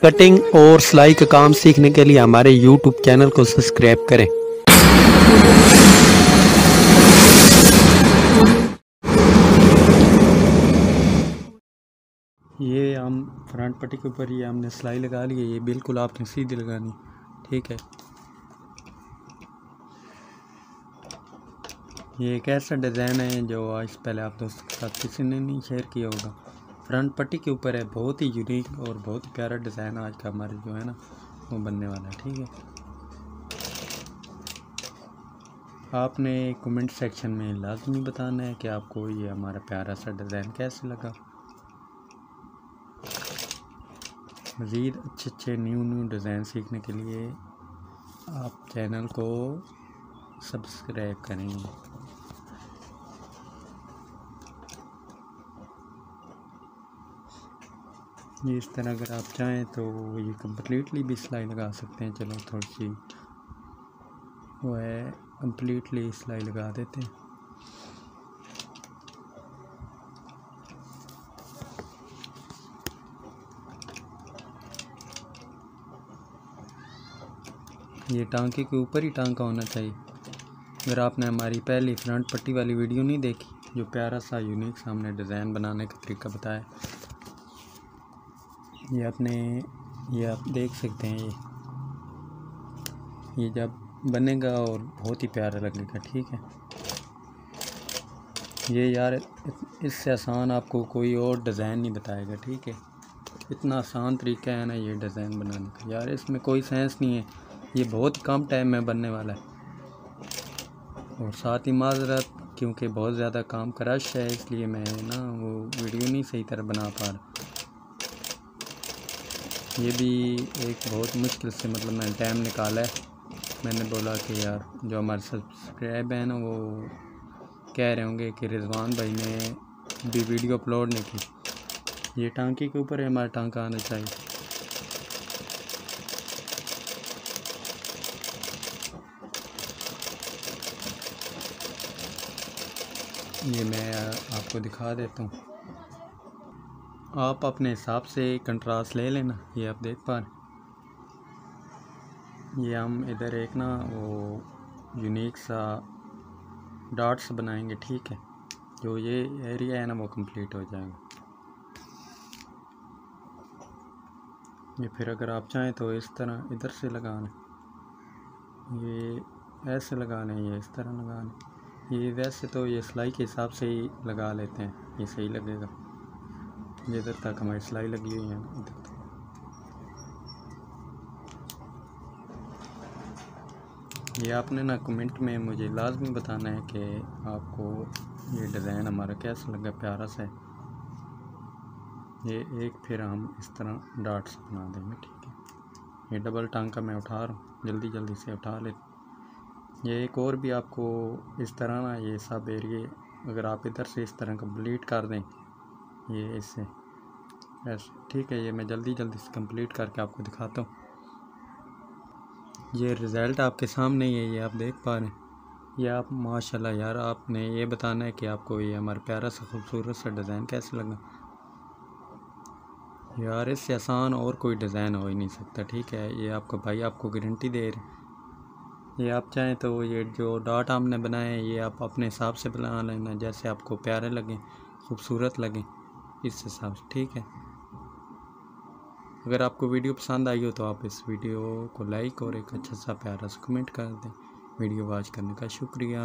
Cutting और सिलाई का काम सीखने के लिए हमारे यूट्यूब चैनल को सब्सक्राइब करें। ये हम फ्रंट पट्टी के ऊपर ये हमने सिलाई लगा ली है। ये बिल्कुल आपने सीधी लगानी, ठीक है। ये एक ऐसा डिज़ाइन है जो आज पहले आप दोस्तों के साथ किसी ने नहीं शेयर किया होगा। फ्रंट पट्टी के ऊपर है, बहुत ही यूनिक और बहुत ही प्यारा डिज़ाइन आज का हमारे जो है ना वो बनने वाला है, ठीक है। आपने कमेंट सेक्शन में लाजमी बताना है कि आपको ये हमारा प्यारा सा डिज़ाइन कैसे लगा। मज़ीद अच्छे न्यू डिज़ाइन सीखने के लिए आप चैनल को सब्सक्राइब करें। ये इस तरह अगर आप चाहें तो ये कम्प्लीटली भी सिलाई लगा सकते हैं। चलो थोड़ी सी वो है, कम्प्लीटली सिलाई लगा देते हैं। ये टांके के ऊपर ही टांका होना चाहिए। अगर आपने हमारी पहली फ्रंट पट्टी वाली वीडियो नहीं देखी, जो प्यारा सा यूनिक सा हमने डिज़ाइन बनाने का तरीका बताया, ये आप देख सकते हैं। ये जब बनेगा और बहुत ही प्यारा लगेगा, ठीक है। ये यार इससे आसान आपको कोई और डिज़ाइन नहीं बताएगा, ठीक है। इतना आसान तरीका है ना ये डिज़ाइन बनाने का, यार इसमें कोई सेंस नहीं है। ये बहुत कम टाइम में बनने वाला है। और साथ ही माजरत, क्योंकि बहुत ज़्यादा काम का रश है, इसलिए मैं ना वो वीडियो नहीं सही तरह बना पा रहा। ये भी एक बहुत मुश्किल से मतलब मैंने टाइम निकाला है। मैंने बोला कि यार जो हमारे सब्सक्राइब है ना वो कह रहे होंगे कि रिजवान भाई ने भी वीडियो अपलोड नहीं की। ये टांके के ऊपर है, हमारा टांका आना चाहिए। ये मैं आपको दिखा देता हूँ, आप अपने हिसाब से कंट्रास्ट ले लेना। ये आप देख पा रहे, ये हम इधर एक ना वो यूनिक सा डॉट्स बनाएंगे, ठीक है। जो ये एरिया है ना वो कंप्लीट हो जाएगा। ये फिर अगर आप चाहें तो इस तरह इधर से लगा लें, ये ऐसे लगा लें, ये इस तरह लगा लें। ये वैसे तो ये सिलाई के हिसाब से ही लगा लेते हैं, ये सही लगेगा। ये इधर तक हमारी सिलाई लगी हुई है, इधर तक। ये आपने ना कमेंट में मुझे लाजमी बताना है कि आपको ये डिज़ाइन हमारा कैसा लगा, प्यारा सा है। ये एक फिर हम इस तरह डॉट्स बना देंगे, ठीक है। ये डबल टांका मैं उठा रहा हूँ, जल्दी जल्दी से उठा ले। ये एक और भी आपको इस तरह ना ये सब एरिए अगर आप इधर से इस तरह कंप्लीट कर दें, ये इससे ऐसे, ठीक है। ये मैं जल्दी जल्दी से कंप्लीट करके आपको दिखाता हूँ। ये रिज़ल्ट आपके सामने ही है, ये आप देख पा रहे हैं। ये आप माशाल्लाह यार, आपने ये बताना है कि आपको ये हमारा प्यारा सा खूबसूरत सा डिज़ाइन कैसे लगा। यार इससे आसान और कोई डिज़ाइन हो ही नहीं सकता, ठीक है। ये आपका भाई आपको गारंटी दे रहे। ये आप चाहें तो ये जो डॉट हमने बनाए हैं ये आप अपने हिसाब से बना लेना, जैसे आपको प्यारे लगें, खूबसूरत लगें, इस हिसाब से, ठीक है। अगर आपको वीडियो पसंद आई हो तो आप इस वीडियो को लाइक और एक अच्छा सा प्यारा सा कमेंट कर दें। वीडियो वॉच करने का शुक्रिया।